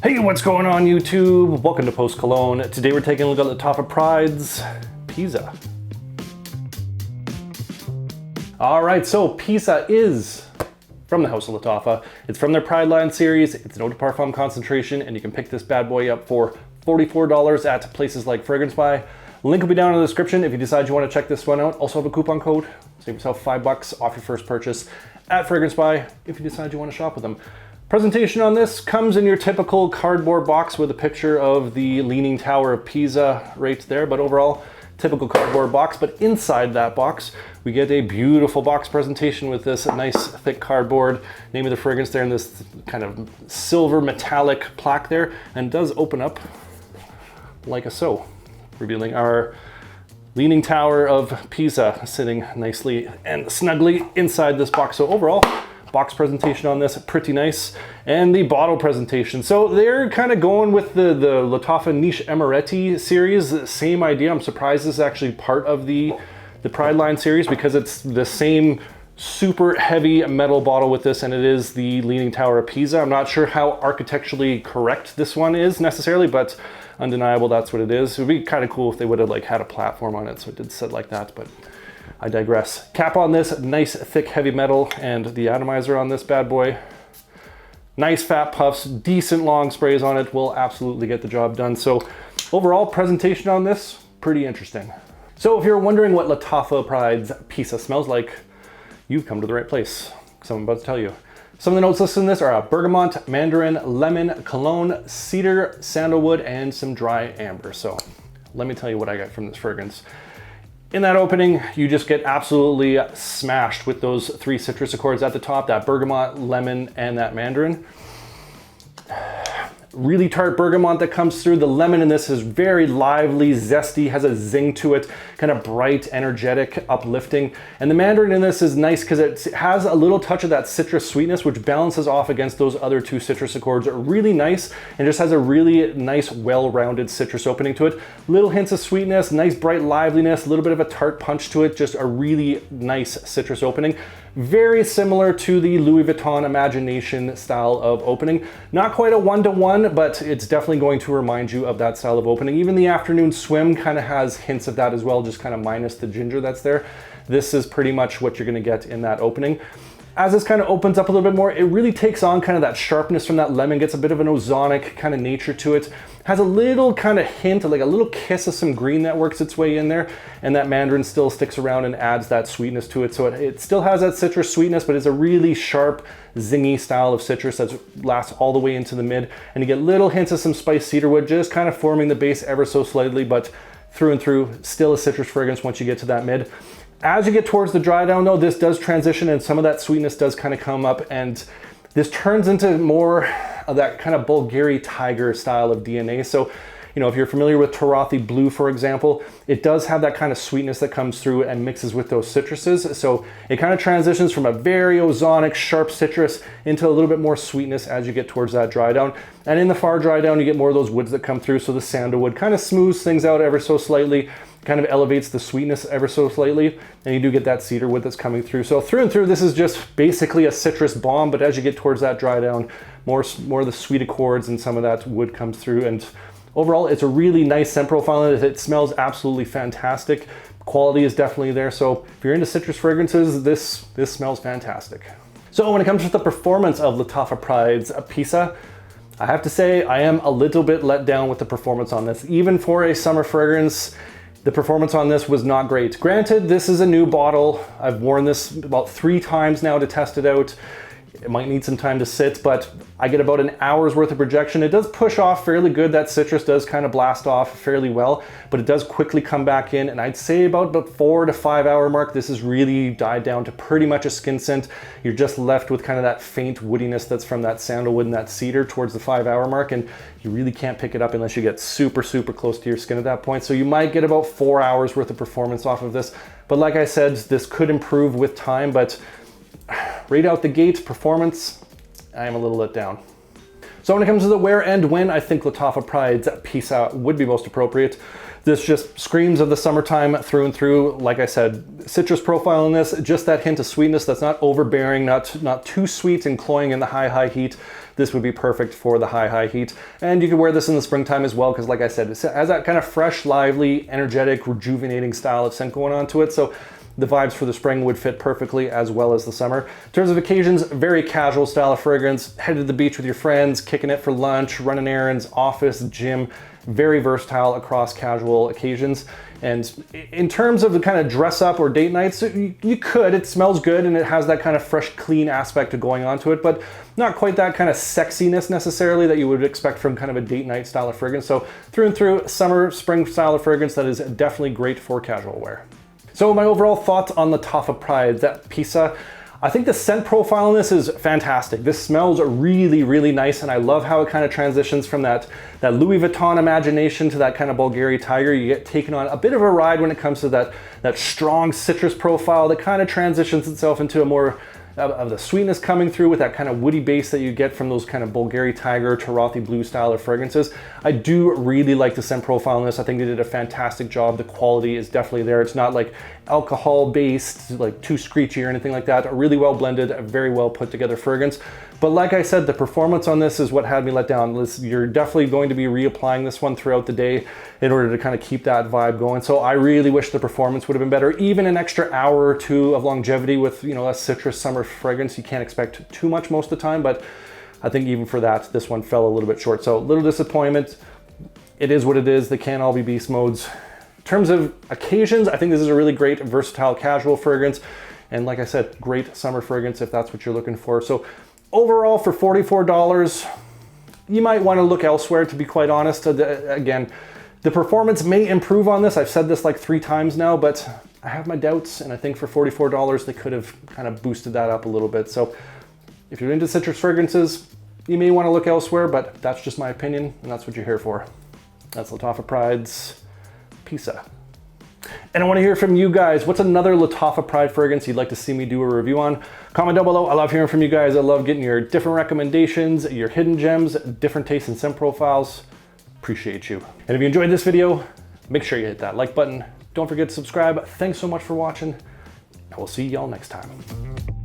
Hey, what's going on YouTube? Welcome to Post Cologne. Today we're taking a look at Lattafa Pride's Pisa. All right, so Pisa is from the House of Lattafa. It's from their Pride line series. It's an eau de parfum concentration, and you can pick this bad boy up for $44 at places like Fragrance Buy. Link will be down in the description if you decide you want to check this one out. Also have a coupon code. Save yourself $5 off your first purchase at Fragrance Buy if you decide you want to shop with them. Presentation on this comes in your typical cardboard box with a picture of the Leaning Tower of Pisa right there, but overall, typical cardboard box. But inside that box, we get a beautiful box presentation with this nice thick cardboard, name of the fragrance there, and this kind of silver metallic plaque there, and it does open up like so, revealing our Leaning Tower of Pisa sitting nicely and snugly inside this box. So overall, box presentation on this, pretty nice. And the bottle presentation. So they're kind of going with the Lattafa Niche Amaretti series, same idea. I'm surprised this is actually part of the Pride line series because it's the same super heavy metal bottle with this, and it is the Leaning Tower of Pisa. I'm not sure how architecturally correct this one is necessarily, but undeniable that's what it is. It would be kind of cool if they would have like had a platform on it so it did sit like that, but I digress. Cap on this, nice thick heavy metal, and the atomizer on this bad boy. Nice fat puffs, decent long sprays on it, will absolutely get the job done. So overall presentation on this, pretty interesting. So if you're wondering what Lattafa Pride's Pisa smells like, you've come to the right place, because I'm about to tell you. Some of the notes listed in this are bergamot, mandarin, lemon, cologne, cedar, sandalwood, and some dry amber. So let me tell you what I got from this fragrance. In that opening, you just get absolutely smashed with those three citrus accords at the top, that bergamot, lemon, and that mandarin. Really tart bergamot that comes through. The lemon in this is very lively, zesty, has a zing to it, kind of bright, energetic, uplifting. And the mandarin in this is nice because it has a little touch of that citrus sweetness, which balances off against those other two citrus accords. Really nice, and just has a really nice, well-rounded citrus opening to it. Little hints of sweetness, nice bright liveliness, a little bit of a tart punch to it, just a really nice citrus opening. Very similar to the Louis Vuitton Imagination style of opening. Not quite a one-to-one, but it's definitely going to remind you of that style of opening. Even the Afternoon Swim kind of has hints of that as well, just kind of minus the ginger that's there. This is pretty much what you're gonna get in that opening. As this kind of opens up a little bit more, it really takes on kind of that sharpness from that lemon, gets a bit of an ozonic kind of nature to it. Has a little kind of hint, like a little kiss of some green that works its way in there, and that mandarin still sticks around and adds that sweetness to it. So it still has that citrus sweetness, but it's a really sharp, zingy style of citrus that lasts all the way into the mid. And you get little hints of some spiced cedarwood, just kind of forming the base ever so slightly, but through and through, still a citrus fragrance once you get to that mid. As you get towards the dry down though, this does transition and some of that sweetness does kind of come up, and this turns into more of that kind of Bulgari tiger style of DNA. So, you know, if you're familiar with Tarothi Blue, for example, it does have that kind of sweetness that comes through and mixes with those citruses. So it kind of transitions from a very ozonic, sharp citrus into a little bit more sweetness as you get towards that dry down. And in the far dry down, you get more of those woods that come through. So the sandalwood kind of smooths things out ever so slightly, kind of elevates the sweetness ever so slightly, and you do get that cedar wood that's coming through. So through and through, this is just basically a citrus bomb, but as you get towards that dry down, more of the sweet accords and some of that wood comes through. And overall, it's a really nice scent profile. It smells absolutely fantastic. Quality is definitely there. So if you're into citrus fragrances, this smells fantastic. So when it comes to the performance of Lattafa Pride's Pisa, I have to say I am a little bit let down with the performance on this. Even for a summer fragrance, the performance on this was not great. Granted, this is a new bottle. I've worn this about 3 times now to test it out. It might need some time to sit, but I get about an hour's worth of projection. It does push off fairly good. That citrus does kind of blast off fairly well, but it does quickly come back in. And I'd say about the 4 to 5 hour mark, this has really died down to pretty much a skin scent. You're just left with kind of that faint woodiness that's from that sandalwood and that cedar towards the 5 hour mark. And you really can't pick it up unless you get super, super close to your skin at that point. So you might get about 4 hours worth of performance off of this. But like I said, this could improve with time, but right out the gate, performance, I am a little let down. So when it comes to the where and when, I think Lattafa Pride's Pisa would be most appropriate. This just screams of the summertime through and through. Like I said, citrus profile in this, just that hint of sweetness that's not overbearing, not too sweet and cloying in the high heat. this would be perfect for the high heat. And you can wear this in the springtime as well, because like I said, it has that kind of fresh, lively, energetic, rejuvenating style of scent going on to it. So the vibes for the spring would fit perfectly, as well as the summer. In terms of occasions, very casual style of fragrance. Headed to the beach with your friends, kicking it for lunch, running errands, office, gym. Very versatile across casual occasions. And in terms of the kind of dress up or date nights, you could. It smells good and it has that kind of fresh, clean aspect of going on to it, but not quite that kind of sexiness necessarily that you would expect from kind of a date night style of fragrance. So through and through, summer, spring style of fragrance that is definitely great for casual wear. So my overall thoughts on Lattafa Pride Pisa. I think the scent profile in this is fantastic. This smells really, really nice, and I love how it kind of transitions from that Louis Vuitton imagination to that kind of Bulgari Tiger. You get taken on a bit of a ride when it comes to that strong citrus profile that kind of transitions itself into a more of the sweetness coming through with that kind of woody base that you get from those kind of Bulgari Tiger, Tarothi Blue style of fragrances. I do really like the scent profile in this. I think they did a fantastic job. The quality is definitely there. It's not like alcohol based, like too screechy or anything like that. A really well blended, a very well put together fragrance. But like I said, the performance on this is what had me let down. You're definitely going to be reapplying this one throughout the day in order to kind of keep that vibe going. So I really wish the performance would have been better. Even an extra hour or two of longevity with, you know, a citrus summer fragrance, you can't expect too much most of the time, but I think even for that, this one fell a little bit short. So a little disappointment. It is what it is. They can't all be beast modes. In terms of occasions, I think this is a really great, versatile, casual fragrance. And like I said, great summer fragrance if that's what you're looking for. So overall, for $44, you might want to look elsewhere, to be quite honest. Again, the performance may improve on this. I've said this like 3 times now, but I have my doubts, and I think for $44, they could have kind of boosted that up a little bit. So if you're into citrus fragrances, you may want to look elsewhere, but that's just my opinion, and that's what you're here for. That's Lattafa Pride's Pisa. And I want to hear from you guys. What's another Lattafa Pride fragrance you'd like to see me do a review on? Comment down below. I love hearing from you guys. I love getting your different recommendations, your hidden gems, different tastes and scent profiles. Appreciate you. And if you enjoyed this video, make sure you hit that like button. Don't forget to subscribe. Thanks so much for watching. I will see y'all next time.